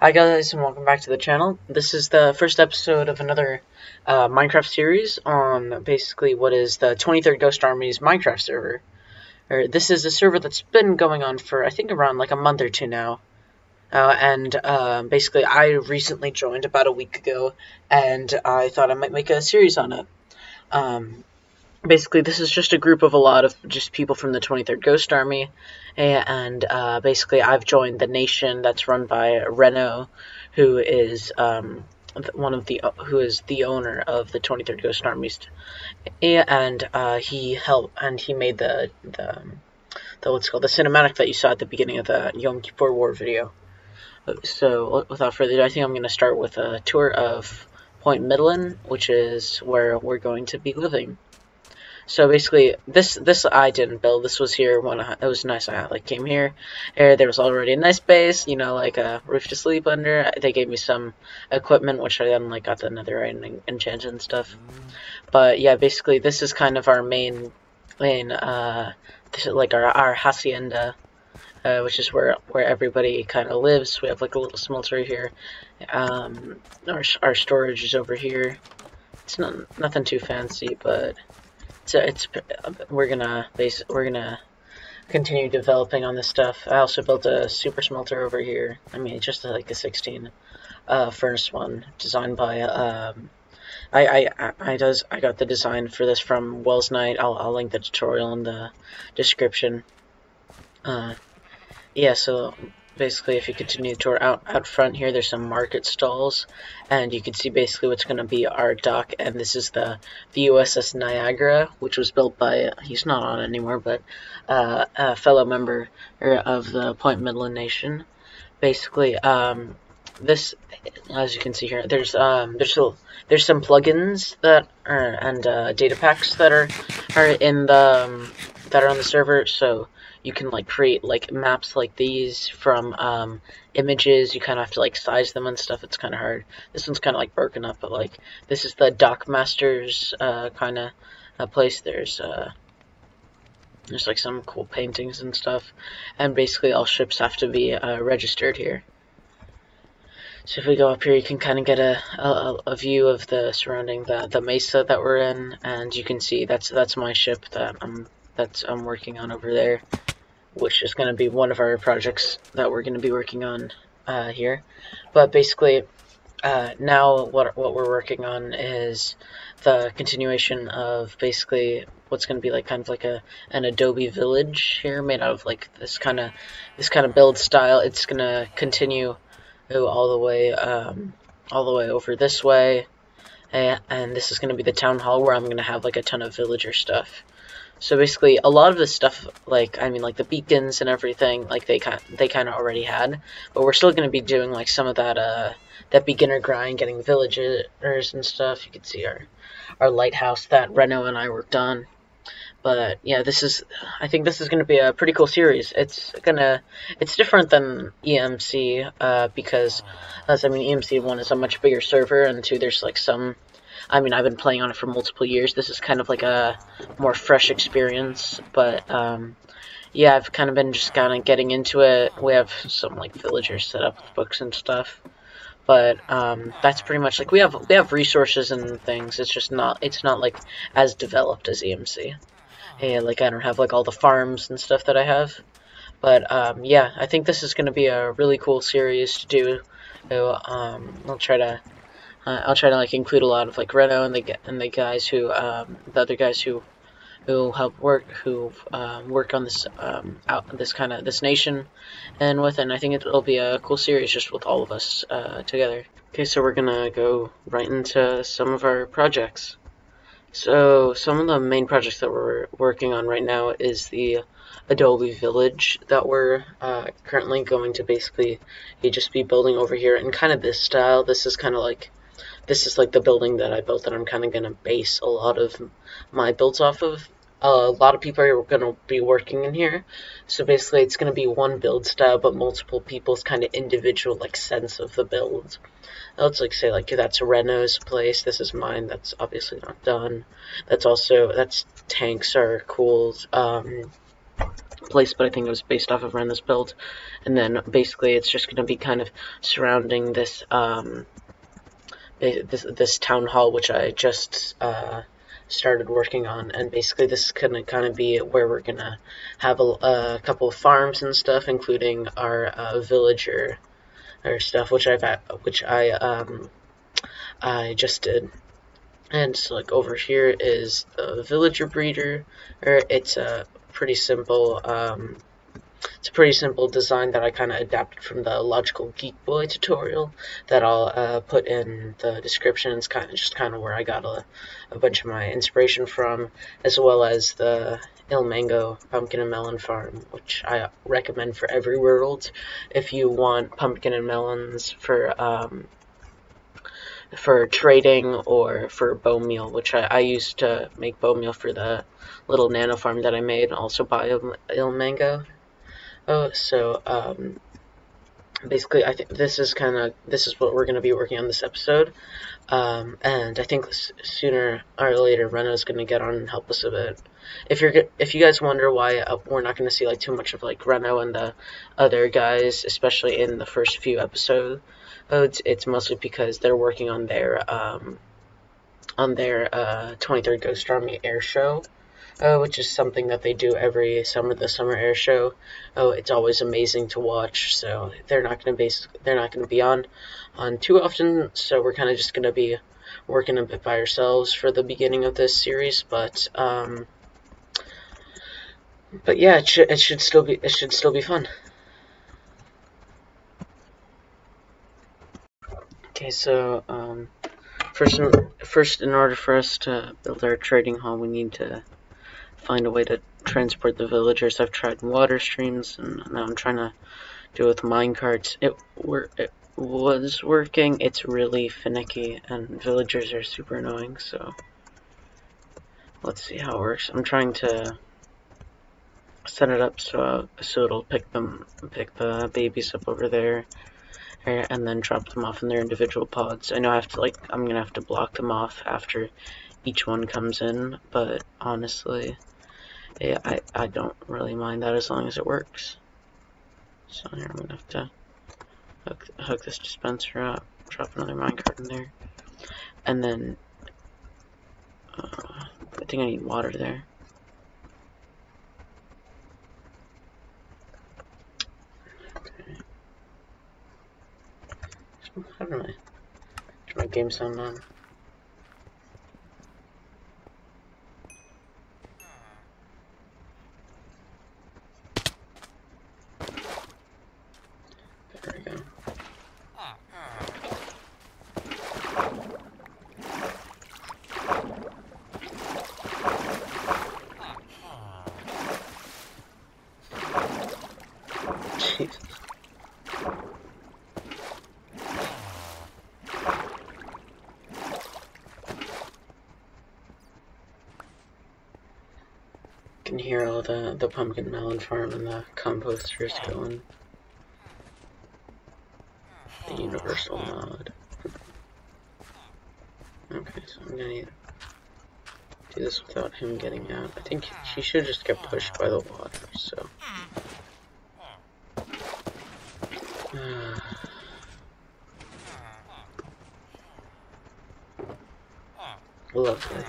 Hi guys, and welcome back to the channel. This is the first episode of another Minecraft series on basically what is the 23rd Ghost Army's Minecraft server. This is a server that's been going on for I think around like a month or two now. Basically I recently joined about a week ago, and I thought I might make a series on it. Basically, this is just a group of a lot of just people from the 23rd Ghost Army, and basically I've joined the nation that's run by Reno, who is who is the owner of the 23rd Ghost Armies, and he made the what's called the cinematic that you saw at the beginning of the Yom Kippur War video. So without further ado, I think I'm going to start with a tour of Point Medellin, which is where we're going to be living. So basically, this I didn't build. This was here when it was nice. I came here. There was already a nice base, like a roof to sleep under. They gave me some equipment, which I then got the netherite and enchanted and stuff. But yeah, basically this is kind of our main this is our hacienda, which is where everybody kind of lives. We have like a little smelter here. Our storage is over here. It's nothing too fancy, but we're gonna continue developing on this stuff. I also built a super smelter over here. I mean, just like a 16 furnace one designed by I got the design for this from Wells Knight. I'll link the tutorial in the description. Yeah, so basically, if you continue to tour out front here, there's some market stalls, and you can see basically what's going to be our dock. And this is the USS Niagara, which was built by he's not on anymore, but a fellow member of the Point Medellin Nation. Basically, this, as you can see here, there's some plugins that are and data packs that are in the that are on the server, so you can create maps like these from images. You kind of have to size them and stuff. It's kind of hard. This one's kind of broken up, but this is the Dockmaster's kind of place. There's some cool paintings and stuff, and basically all ships have to be registered here. So if we go up here, you can kind of get a view of the surrounding the mesa that we're in, and you can see that's my ship that I'm working on over there, which is going to be one of our projects that we're going to be working on here. But basically, now what we're working on is the continuation of basically what's going to be kind of an adobe village here, made out of this kind of build style. It's going to continue all the way over this way, and this is going to be the town hall where I'm going to have a ton of villager stuff. So basically, a lot of this stuff, the beacons and everything, they kind of already had, but we're still going to be doing some of that that beginner grind, getting villagers and stuff. You can see our lighthouse that Reno and I worked on. But yeah, I think this is going to be a pretty cool series. It's different than EMC because, EMC 1 is a much bigger server, and 2 there's some. I've been playing on it for multiple years. This is kind of a more fresh experience, but yeah, I've kind of been just getting into it. We have some villagers set up with books and stuff, but that's pretty much we have resources and things. It's not as developed as EMC. Hey, I don't have all the farms and stuff that I have, but yeah, I think this is going to be a really cool series to do. I'll try to include a lot of Reno and the guys who the other guys who help work on this this nation and I think it'll be a cool series just with all of us together. Okay, so we're gonna go right into some of our projects. So some of the main projects that we're working on right now is the Adobe Village that we're currently going to basically just be building over here in kind of this style. This is kind of the building that I built that I'm kind of going to base a lot of my builds off of. A lot of people are going to be working in here, so basically it's going to be one build style but multiple people's kind of individual sense of the build. Let's say that's Reno's place, this is mine, that's obviously not done. That's tanks are cool. place, but I think it was based off of Rena's build. And then basically it's just going to be kind of surrounding this this town hall, which I just started working on, and basically this is gonna kind of be where we're gonna have a couple of farms and stuff, including our villager or stuff, which I just did. And so, like, over here is the villager breeder, or it's a pretty simple design that I kind of adapted from the Logical Geek Boy tutorial that I'll put in the description. It's kind of where I got a bunch of my inspiration from, as well as the Il Mango Pumpkin and Melon Farm, which I recommend for every world if you want pumpkin and melons for trading or for bone meal, which I used to make bone meal for the little nano farm that I made, and also buy Il Mango. Basically, I think this is what we're going to be working on this episode, and I think sooner or later Reno's going to get on and help us a bit. If you guys wonder why we're not going to see like too much of like Reno and the other guys, especially in the first few episodes, it's mostly because they're working on their 23rd Ghost Army air show. Which is something that they do every summer, the summer air show. It's always amazing to watch. So they're not going to be on too often. So we're kind of just going to be working a bit by ourselves for the beginning of this series. But yeah, it should still be fun. Okay, so first, in order for us to build our trading hall, we need to find a way to transport the villagers. I've tried water streams, and now I'm trying to do it with minecarts. It was working. It's really finicky, and villagers are super annoying, so let's see how it works. I'm trying to set it up so it'll pick the babies up over there, and then drop them off in their individual pods. I know I'm gonna have to block them off after each one comes in, but honestly, I don't really mind that as long as it works. So here I'm gonna have to hook this dispenser up, drop another minecart in there, and then I think I need water there. Okay. How do my game sound on? There we go. Jesus. You can hear all the pumpkin melon farm and the composters going. The universal mod. Okay, so I'm gonna need to do this without him getting out. I think he should just get pushed by the water, so. Lovely.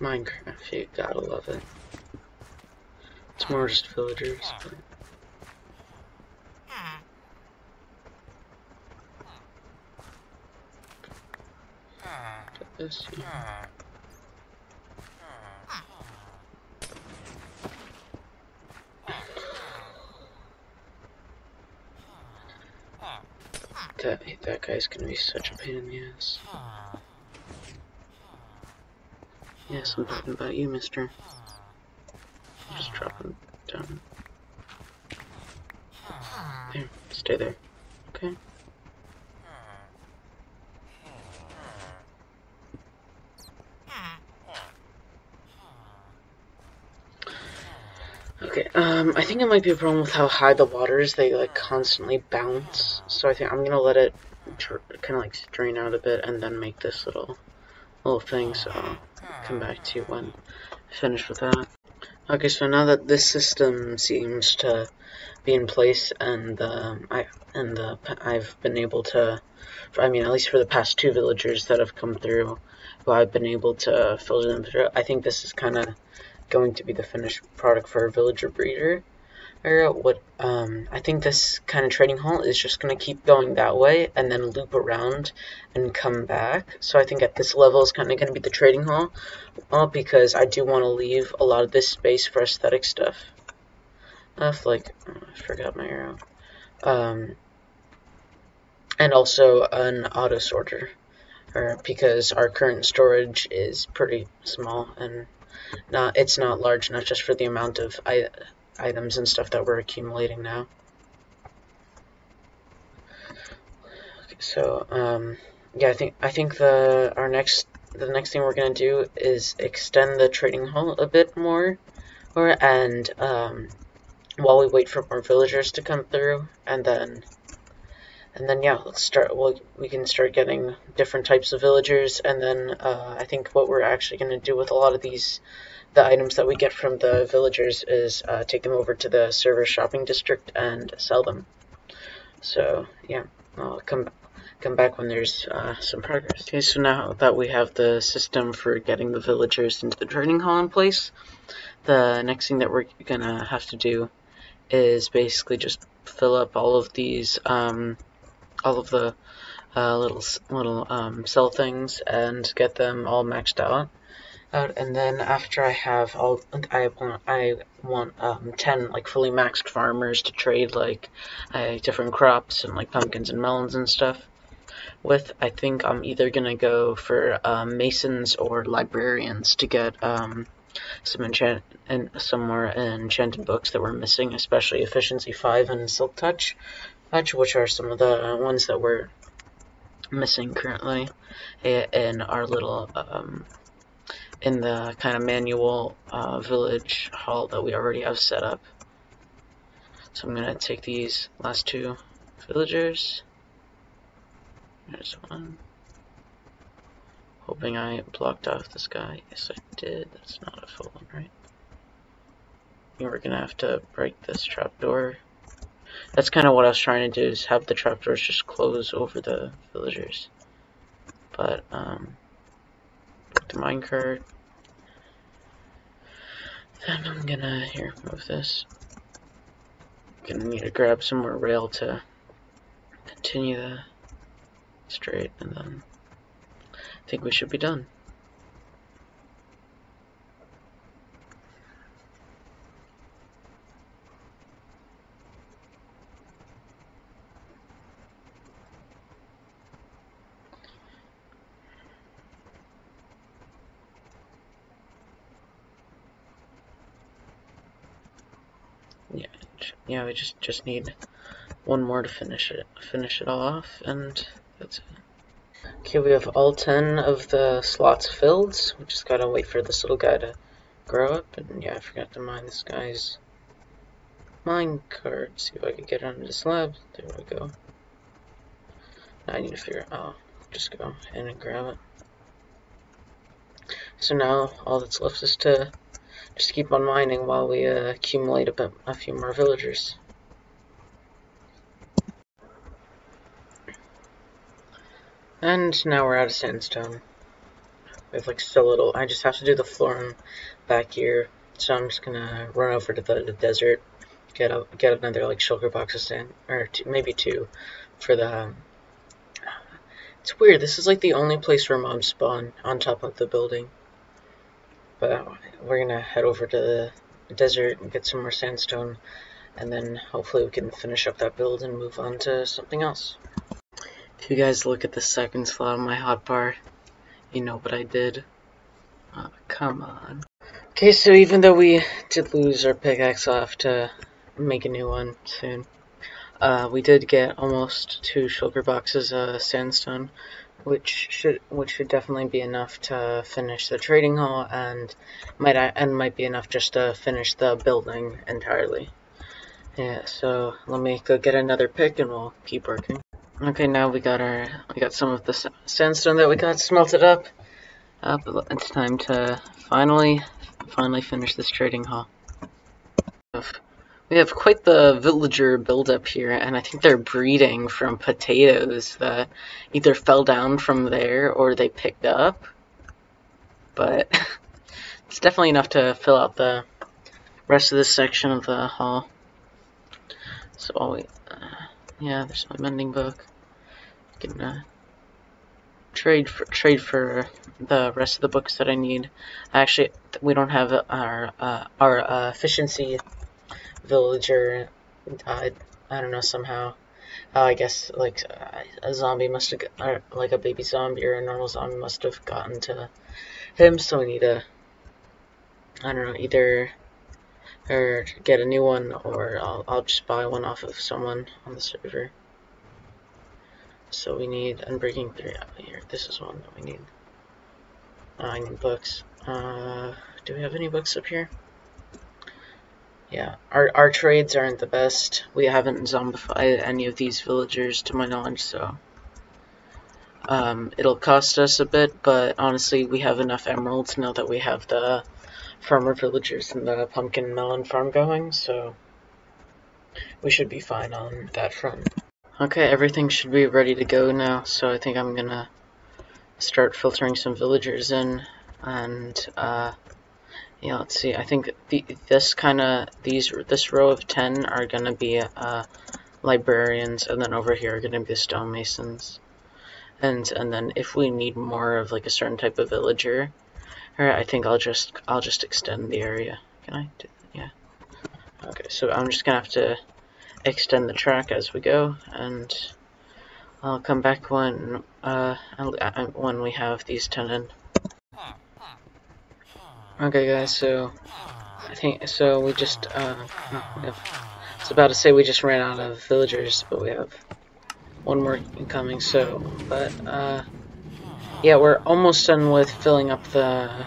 Minecraft, you gotta love it. It's more just villagers, but... Get this, yeah. That guy's gonna be such a pain in the ass. Yes, I'm talking about you, mister. Just drop him down. There, stay there. Okay. Okay, I think it might be a problem with how high the water is. They, like, constantly bounce. So I think I'm gonna let it kind of like strain out a bit and then make this little thing. So I'll come back to you when I finish with that. Okay, so now that this system seems to be in place, and I've been able to, I mean, at least for the past 2 villagers that have come through, who I've been able to filter them through, I think this is kind of going to be the finished product for a villager breeder. I think this kind of trading hall is just going to keep going that way and then loop around and come back. So I think at this level is kind of going to be the trading hall, because I do want to leave a lot of this space for aesthetic stuff. I forgot my arrow. And also an auto sorter, because our current storage is pretty small and it's not large enough just for the amount of items and stuff that we're accumulating now. Okay, so yeah, I think the next thing we're gonna do is extend the trading hall a bit more, and while we wait for more villagers to come through, and then yeah, let's start. We can start getting different types of villagers, and then I think what we're actually going to do with a lot of the items that we get from the villagers is take them over to the server shopping district and sell them. So yeah, I'll come back when there's some progress. Okay, so now that we have the system for getting the villagers into the trading hall in place, the next thing that we're gonna have to do is basically just fill up all of these all of the little cell things and get them all maxed out. And then after I have I want 10 like fully maxed farmers to trade like different crops and like pumpkins and melons and stuff with. I think I'm either gonna go for masons or librarians to get some more enchanted books that we're missing, especially Efficiency 5 and Silk Touch, which are some of the ones that we're missing currently in our little in the kind of manual village hall that we already have set up. So I'm gonna take these last 2 villagers. There's one. Hoping I blocked off this guy. Yes, I did. That's not a full one, right? And we're gonna have to break this trapdoor. That's kind of what I was trying to do, is have the trapdoors just close over the villagers. But, the minecart. Then I'm gonna, move this. Gonna need to grab some more rail to continue the straight, and then I think we should be done. Yeah, we just need one more to finish it all off, and that's it. Okay, we have all 10 of the slots filled. We just gotta wait for this little guy to grow up, and yeah, I forgot to mine this guy's minecart. See if I can get onto the slab. There we go. Now I need to figure out, just go in and grab it. So now all that's left is to just keep on mining while we accumulate a few more villagers. And now we're out of sandstone. We have like so little. I just have to do the flooring back here. So I'm just gonna run over to the desert, get another like shulker box of sand, or maybe 2, for the. It's weird. This is like the only place where mobs spawn on top of the building. But we're gonna head over to the desert and get some more sandstone, and then hopefully we can finish up that build and move on to something else. If you guys look at the second slot on my hotbar, you know what I did. Oh, come on. Okay, so even though we did lose our pickaxe, I'll have to make a new one soon. We did get almost 2 shulker boxes of sandstone, which should definitely be enough to finish the trading hall, and might be enough just to finish the building entirely. Yeah, so let me go get another pick and we'll keep working. Okay, now we got some of the sandstone that we got smelted up. But it's time to finally finish this trading hall. We have quite the villager buildup here, and I think they're breeding from potatoes that either fell down from there or they picked up. But it's definitely enough to fill out the rest of this section of the hall. So yeah, there's my mending book. Can trade for the rest of the books that I need. Actually, we don't have our efficiency villager died. I don't know, somehow. I guess like a zombie must have, or like a baby zombie or a normal zombie must have gotten to him. So we need to, I don't know, either or get a new one, or I'll just buy one off of someone on the server. So we need Unbreaking 3 out here. This is one that we need. I need books. Do we have any books up here? Yeah, our trades aren't the best. We haven't zombified any of these villagers to my knowledge, so it'll cost us a bit, but honestly we have enough emeralds now that we have the farmer villagers and the pumpkin melon farm going, so we should be fine on that front. Okay, everything should be ready to go now, so I think I'm gonna start filtering some villagers in, and yeah, let's see. I think this row of 10 are gonna be librarians, and then over here are gonna be the stonemasons, and then if we need more of like a certain type of villager, I think I'll just extend the area. Can I do that? Yeah. Okay, so I'm just gonna have to extend the track as we go, and I'll come back when we have these 10 in. Okay guys, so I think we just I was about to say we just ran out of villagers, but we have one more incoming, so yeah, we're almost done with filling up the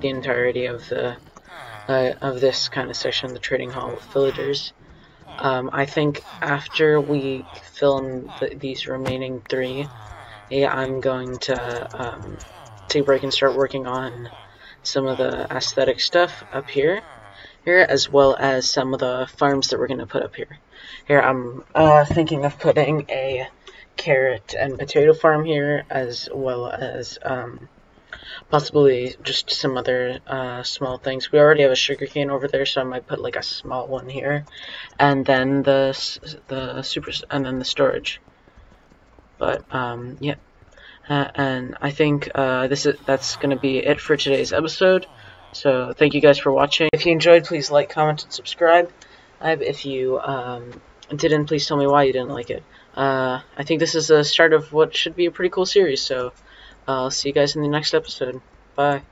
entirety of the of this kind of section, the trading hall with villagers. I think after we film these remaining 3, yeah, I'm going to take a break and start working on some of the aesthetic stuff up here, as well as some of the farms that we're going to put up here. Here, I'm thinking of putting a carrot and potato farm here, as well as possibly just some other small things. We already have a sugarcane over there, so I might put like a small one here, and then the storage. But yeah, and I think that's going to be it for today's episode. So thank you guys for watching. If you enjoyed, please like, comment, and subscribe. If you didn't, please tell me why you didn't like it. I think this is the start of what should be a pretty cool series, so I'll see you guys in the next episode. Bye.